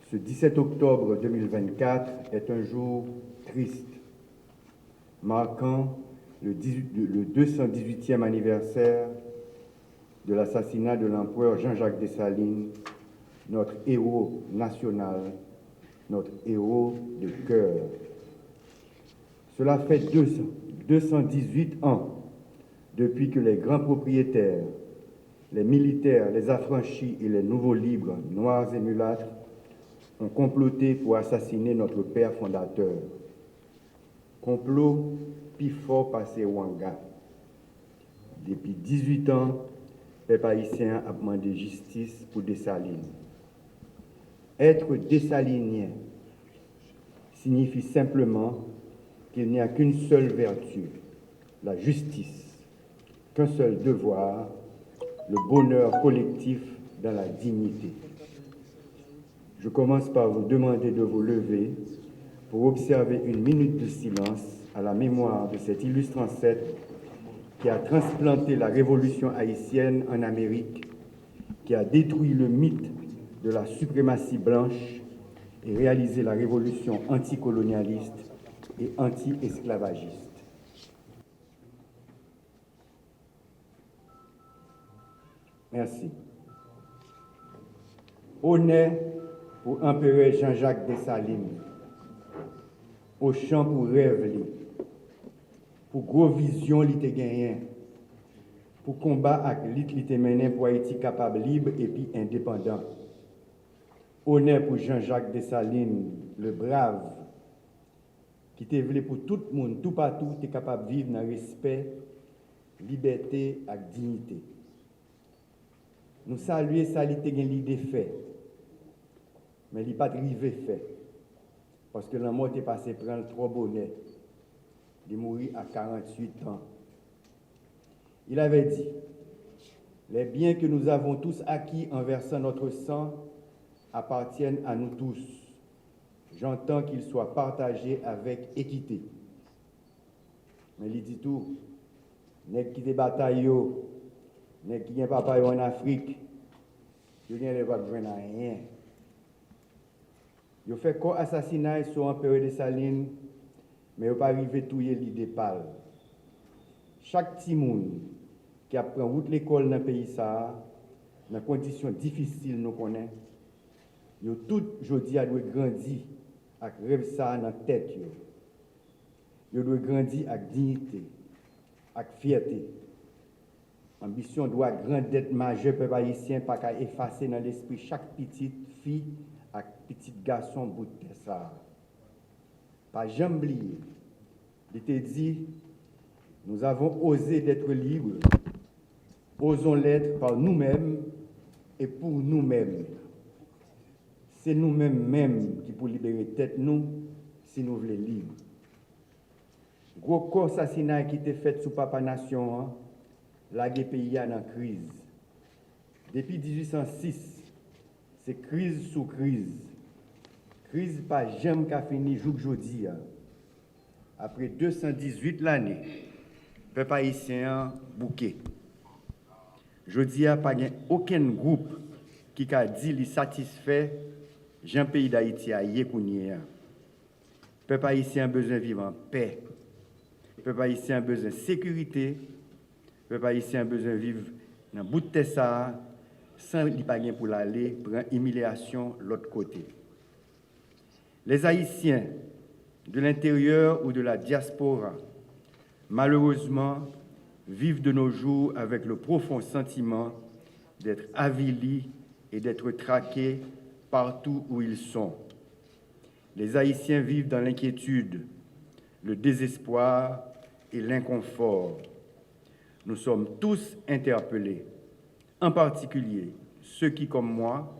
Ce 17 octobre 2024 est un jour triste, marquant le 218e anniversaire de l'assassinat de l'empereur Jean-Jacques Dessalines, notre héros national, notre héros de cœur. Cela fait 218 ans depuis que les grands propriétaires, les militaires, les affranchis et les nouveaux libres, noirs et mulâtres, ont comploté pour assassiner notre père fondateur. Complot plus fort passé Wanga. Depuis 18 ans, les peuple haïtien a demandé justice pour Dessalines. Être dessalinien signifie simplement qu'il n'y a qu'une seule vertu, la justice, qu'un seul devoir, le bonheur collectif dans la dignité. Je commence par vous demander de vous lever pour observer une minute de silence à la mémoire de cet illustre ancêtre qui a transplanté la révolution haïtienne en Amérique, qui a détruit le mythe de la suprématie blanche et réalisé la révolution anticolonialiste et anti-esclavagiste. Merci. Honneur pour empereur Jean-Jacques Dessalines, au champ pour rêve, pour gros vision li te gagné, pour combat avec li te mené pour Haïti capable libre et puis indépendant. Honneur pour Jean-Jacques Dessalines, le brave, qui te voulu pour tout le monde, tout partout, tu es capable de vivre dans le respect, liberté et dignité. Nous saluons ça, il te gagne l'idée fait, mais il n'est pas arrivé fait. Parce que la mort est passée prendre trop bonnet. Il est mort à 48 ans. Il avait dit, les biens que nous avons tous acquis en versant notre sang appartiennent à nous tous. J'entends qu'ils soient partagés avec équité. Mais il dit tout, nèg qui te bataille, nèg qui n'a papa en Afrique, il n'y a pas besoin de rien. Il fait quoi assassinat sur l'empereur Dessalines, mais il n'a pas arrivé à tuer l'idée pâle. Chaque petit monde qui a pris route l'école dans le pays, dans des conditions difficiles, nous connaissons, ils ont tout aujourd'hui à grandir avec rêve ça dans la tête. Ils doivent grandir avec dignité, avec fierté. L'ambition doit grandir d'être majeure, peuple haïtien, pas qu'à effacer dans l'esprit chaque petite fille et petit garçon bout de ça. Pas jamais oublier. Il te dit, nous avons osé d'être libres. Osons l'être par nous-mêmes et pour nous-mêmes. C'est nous-mêmes qui pour libérer tête nous si nous voulons libres. Gros corps assassinat qui était fait sous Papa Nation, la pays est en crise. Depuis 1806, c'est crise sous crise. Crise pas jamais qu'a fini aujourd'hui. Après 218 l'année, peuple haïtien bouquet. Jodi a pas aucun groupe qui a dit li satisfait Jean pays d'Haïti à Yekounia. Peuple haïtien a besoin de vivre en paix. Peuple haïtien a besoin de sécurité. Peuple haïtien a besoin de vivre dans bout de Tessa sans li pas pour l'aller prendre humiliation l'autre côté. Les Haïtiens de l'intérieur ou de la diaspora, malheureusement, vivent de nos jours avec le profond sentiment d'être avilis et d'être traqués partout où ils sont. Les Haïtiens vivent dans l'inquiétude, le désespoir et l'inconfort. Nous sommes tous interpellés, en particulier ceux qui, comme moi,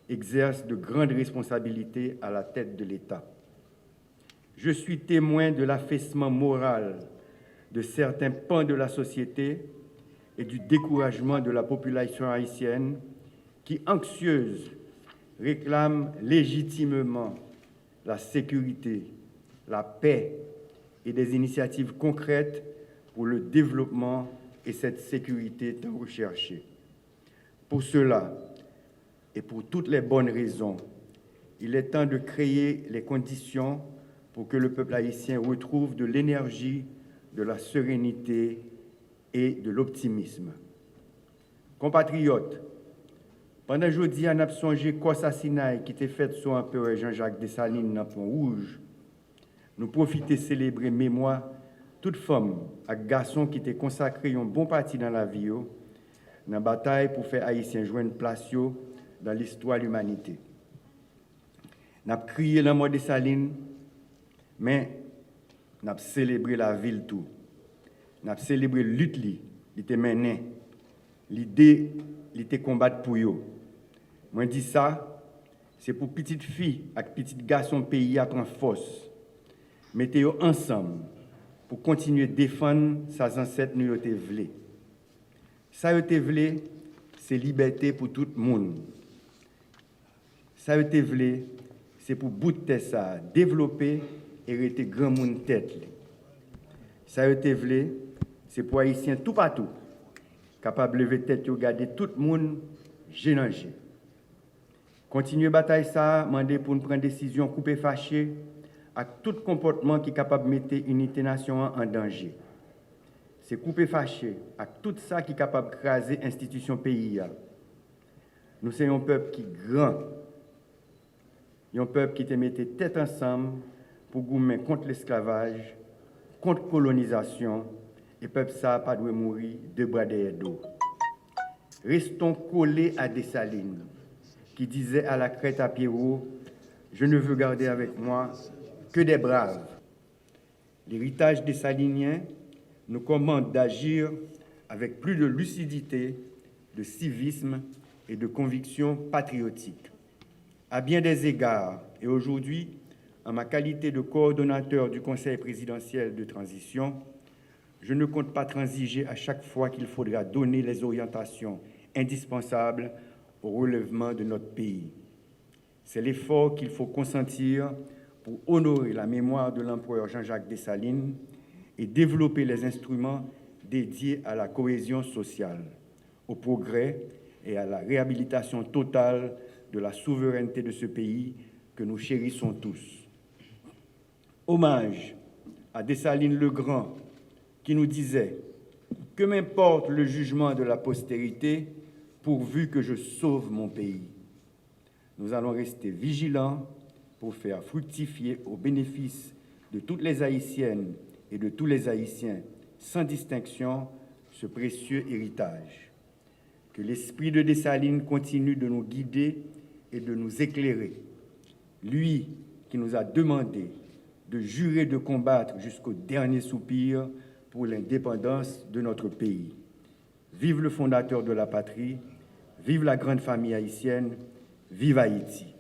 exercent de grandes responsabilités à la tête de l'État. Je suis témoin de l'affaissement moral de certains pans de la société et du découragement de la population haïtienne qui, anxieuse, réclame légitimement la sécurité, la paix et des initiatives concrètes pour le développement et cette sécurité tant recherchée. Pour cela, et pour toutes les bonnes raisons, il est temps de créer les conditions pour que le peuple haïtien retrouve de l'énergie, de la sérénité et de l'optimisme. Compatriotes, pendant jeudi, on a songé qu'au assassinat qui était fait sur l'empereur Jean-Jacques Dessalines dans Pont-Rouge, nous profitons de célébrer mémoire toute femme et garçon qui étaient consacrés une bonne partie dans la vie, dans la bataille pour faire Haïtiens joindre place dans l'histoire de l'humanité. Nous avons crié la mort de Dessalines, mais nous avons célébré la ville tout. Nous avons célébré la lutte, qui était menée, l'idée, qui était combattre pour eux. Moi, je dis ça, c'est pour petites filles et petits garçons pays à prendre force. Mettez-vous ensemble pour continuer à défendre ses ancêtres nous te voulu. Ça te voulu, c'est liberté pour tout le monde. Ça te voulu, c'est pour bout de ça développer et rester grand monde tête. Ça te voulu, c'est pour haïtiens tout partout capable de lever tête et regarder tout le monde génanger. Continuer bataille ça, demander pour nous prendre décision couper fâché à tout comportement qui est capable de mettre l'unité nationale en danger. C'est couper fâché à tout ça qui est capable de craser l'institution pays. Nous sommes un peuple qui est grand, un peuple qui te mette tête ensemble pour goumer contre l'esclavage, contre la colonisation, et le peuple ça pas doit mourir de bras derrière dos. Restons collés à Dessalines, qui disait à la crête à Pierrot, je ne veux garder avec moi que des braves. L'héritage dessalinien nous commande d'agir avec plus de lucidité, de civisme et de conviction patriotique. À bien des égards, et aujourd'hui, en ma qualité de coordonnateur du Conseil présidentiel de transition, je ne compte pas transiger à chaque fois qu'il faudra donner les orientations indispensables au relèvement de notre pays. C'est l'effort qu'il faut consentir pour honorer la mémoire de l'empereur Jean-Jacques Dessalines et développer les instruments dédiés à la cohésion sociale, au progrès et à la réhabilitation totale de la souveraineté de ce pays que nous chérissons tous. Hommage à Dessalines le Grand, qui nous disait « Que m'importe le jugement de la postérité, pourvu que je sauve mon pays ». Nous allons rester vigilants pour faire fructifier au bénéfice de toutes les Haïtiennes et de tous les Haïtiens, sans distinction, ce précieux héritage. Que l'esprit de Dessalines continue de nous guider et de nous éclairer. Lui qui nous a demandé de jurer de combattre jusqu'au dernier soupir pour l'indépendance de notre pays. Vive le fondateur de la patrie, vive la grande famille haïtienne, vive Haïti.